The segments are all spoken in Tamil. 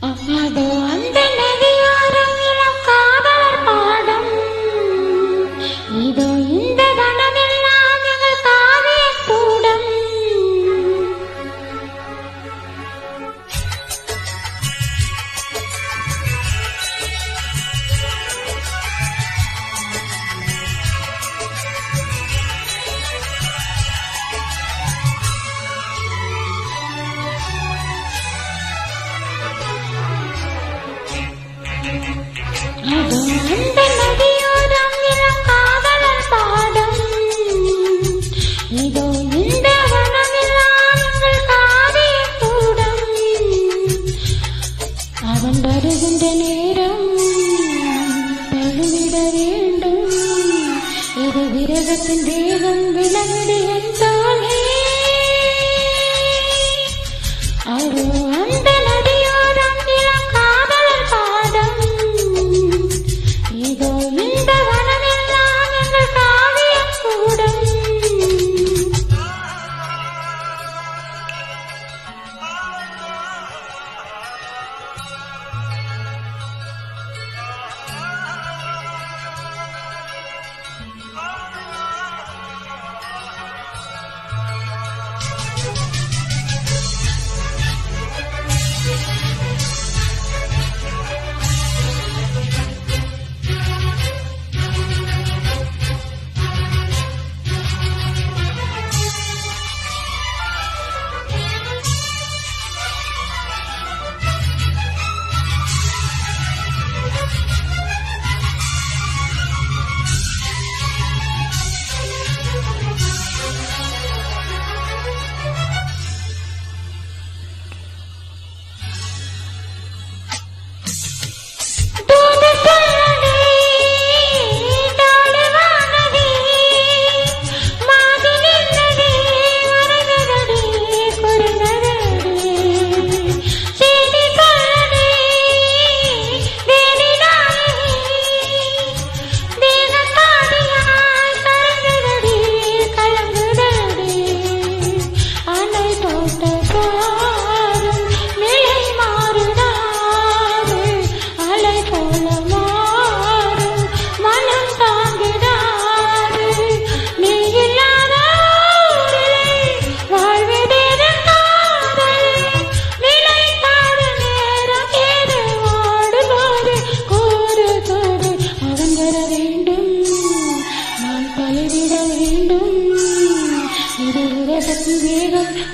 அதோ அந்த நதியோரம் இளம் காதலர் பாடம். இதோ இந்த வனமெல்லாம் எங்கள் காவிய கூடம். அதோ அந்த நதியோரம் இளம் காதலர் பாடம். இதோ இந்த வனமெல்லாம் எங்கள் காவிய கூடம். அவன் வருகின்ற நேரம் தழுவிட வேண்டும். இது விரகத்தின் தேகம் விலகிடு என் தோழே. அதோ அந்த நதியோரம் இளம் காதலர் பாடம். இதோ இந்த வனமெல்லாம் எங்கள் காவிய கூடம்.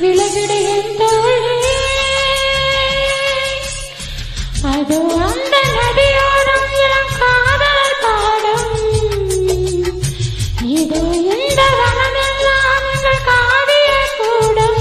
விலகிட என் தோழே. அதோ அந்த நதியோரம் இளம் காதலர் பாடம். இதோ இந்த வனமெல்லாம் எங்கள் காவிய கூடம்.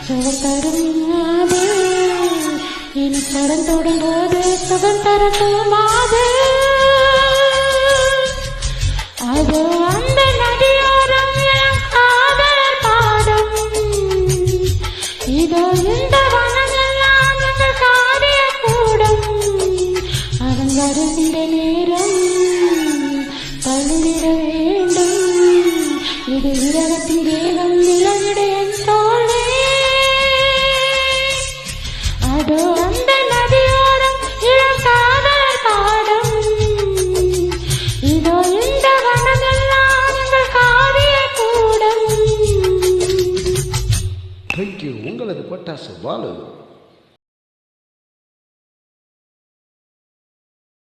சுகம் தருமாது இனி கடன் தொடும்போது சுகம் தரட்டுமாது அது அந்த நதியோரம் என் காதல் பாடம் இதோ இந்த வனமெல்லாம் எங்கள் காரிய கூடம் அதன் வருகின்ற நேரம் தள்ளிட வேண்டும் இது விரகத்தின் தேகம் நிலவிட என் தோழே அதோ அந்த நதியோரம் இளம் காதல் பாடம் இதோ இந்த வனமெல்லாம் எங்கள் காரிய கூடம். தேங்க்யூ. உங்களது பட்டாசு பாலு.